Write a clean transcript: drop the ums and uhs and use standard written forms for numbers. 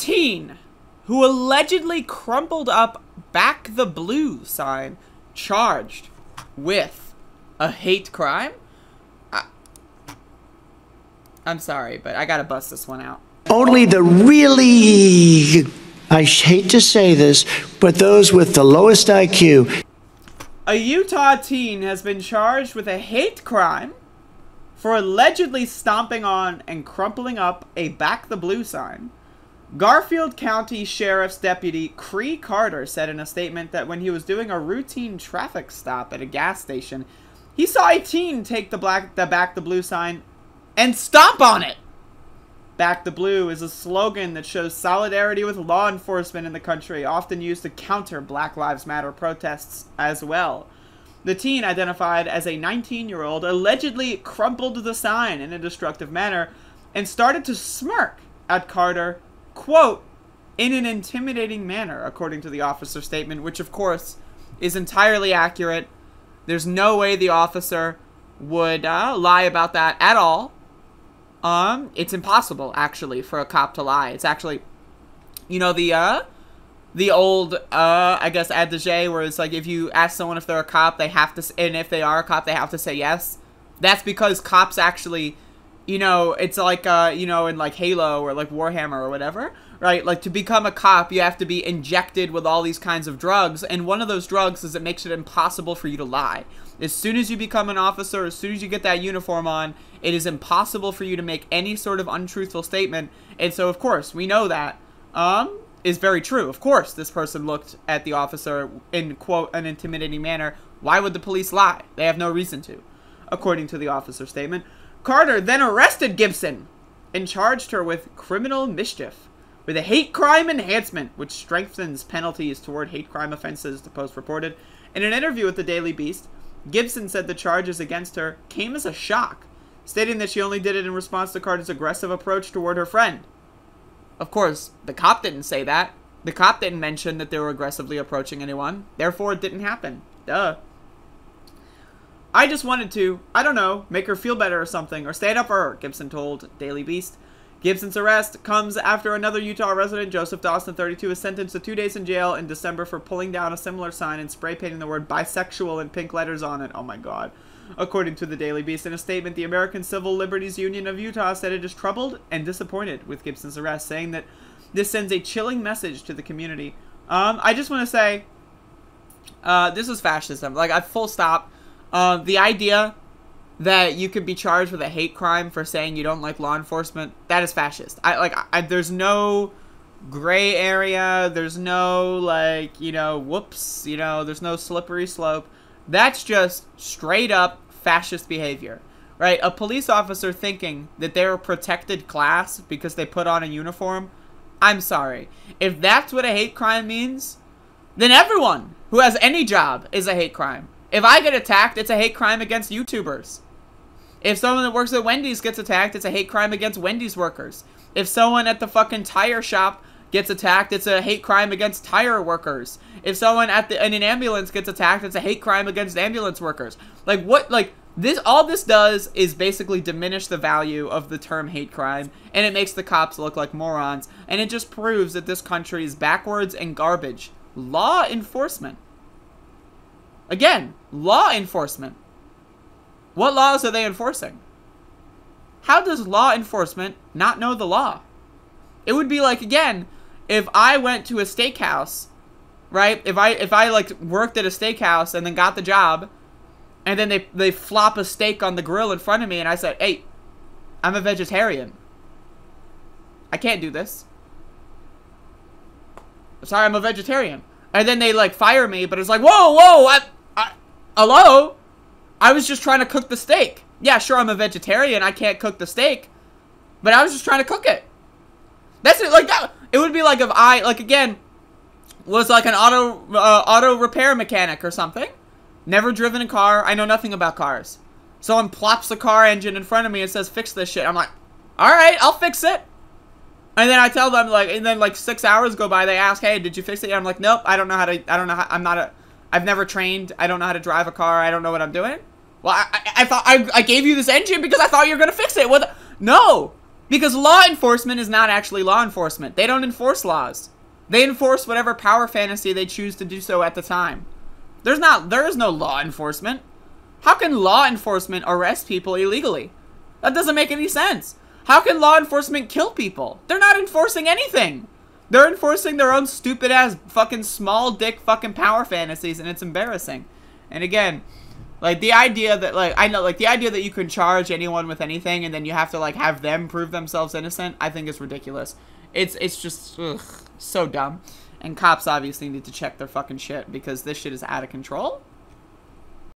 Teen who allegedly crumpled up "Back the Blue" sign charged with a hate crime? I'm sorry, but I gotta bust this one out. Only the really, I hate to say this, but those with the lowest IQ. A Utah teen has been charged with a hate crime for allegedly stomping on and crumpling up a "Back the Blue" sign. Garfield County Sheriff's Deputy Cree Carter said in a statement that when he was doing a routine traffic stop at a gas station, he saw a teen take the "Back the Blue" sign and stomp on it. "Back the Blue" is a slogan that shows solidarity with law enforcement in the country, often used to counter Black Lives Matter protests as well. The teen, identified as a 19-year-old, allegedly crumpled the sign in a destructive manner and started to smirk at Carter, quote, in an intimidating manner, according to the officer's statement, which of course is entirely accurate. There's no way the officer would lie about that at all. It's impossible, actually, for a cop to lie. It's actually, you know, the old, I guess, adage where it's like, if you ask someone if they're a cop, they have to, and if they are a cop, they have to say yes. That's because cops actually, you know, it's like, you know, in like Halo or like Warhammer or whatever, right? Like, to become a cop, you have to be injected with all these kinds of drugs, and one of those drugs is it makes it impossible for you to lie. As soon as you become an officer, as soon as you get that uniform on, it is impossible for you to make any sort of untruthful statement. And so, of course, we know that is very true. Of course, this person looked at the officer in, quote, an intimidating manner. Why would the police lie? They have no reason to, according to the officer's statement. Carter then arrested Gibson and charged her with criminal mischief with a hate crime enhancement, which strengthens penalties toward hate crime offenses, the Post reported. In an interview with the Daily Beast, Gibson said the charges against her came as a shock, stating that she only did it in response to Carter's aggressive approach toward her friend. Of course, the cop didn't say that. The cop didn't mention that they were aggressively approaching anyone. Therefore, it didn't happen. Duh. I just wanted to, I don't know, make her feel better or something, or stand up for her, Gibson told Daily Beast. Gibson's arrest comes after another Utah resident, Joseph Dawson, 32, was sentenced to 2 days in jail in December for pulling down a similar sign and spray painting the word bisexual in pink letters on it. Oh my god. According to the Daily Beast, in a statement, the American Civil Liberties Union of Utah said it is troubled and disappointed with Gibson's arrest, saying that this sends a chilling message to the community. I just want to say, this is fascism. Like, full stop. The idea that you could be charged with a hate crime for saying you don't like law enforcement, that is fascist. There's no gray area. There's no, like, you know, whoops, you know, there's no slippery slope. That's just straight up fascist behavior, right? A police officer thinking that they're a protected class because they put on a uniform. I'm sorry. If that's what a hate crime means, then everyone who has any job is a hate crime. If I get attacked, it's a hate crime against YouTubers. If someone that works at Wendy's gets attacked, it's a hate crime against Wendy's workers. If someone at the fucking tire shop gets attacked, it's a hate crime against tire workers. If someone in an ambulance gets attacked, it's a hate crime against ambulance workers. Like, what, like, this, all this does is basically diminish the value of the term hate crime, and it makes the cops look like morons, and it just proves that this country is backwards and garbage. Law enforcement. Again, law enforcement. What laws are they enforcing? How does law enforcement not know the law? It would be like, again, if I went to a steakhouse, right? If I like worked at a steakhouse and then got the job, and then they flop a steak on the grill in front of me, and I said, hey, I'm a vegetarian. I can't do this. Sorry, I'm a vegetarian. And then they like fire me, but it's like, whoa, hello? I was just trying to cook the steak. Yeah, sure, I'm a vegetarian. I can't cook the steak, but I was just trying to cook it. That's it. Like that. It would be like if I, like, again, was like an auto repair mechanic or something. Never driven a car. I know nothing about cars. Someone plops the car engine in front of me and says, fix this shit. I'm like, all right, I'll fix it. And then I tell them, like, and then like 6 hours go by. They ask, hey, did you fix it? And I'm like, nope, I don't know how to, I've never trained. I don't know how to drive a car. I don't know what I'm doing. Well, I thought I gave you this engine because I thought you were going to fix it. What? No. Because law enforcement is not actually law enforcement. They don't enforce laws. They enforce whatever power fantasy they choose to do so at the time. There is no law enforcement. How can law enforcement arrest people illegally? That doesn't make any sense. How can law enforcement kill people? They're not enforcing anything. They're enforcing their own stupid ass fucking small dick fucking power fantasies, and it's embarrassing. And again, like the idea that the idea that you can charge anyone with anything and then you have to like have them prove themselves innocent, I think is ridiculous. It's just so dumb. And cops obviously need to check their fucking shit because this shit is out of control.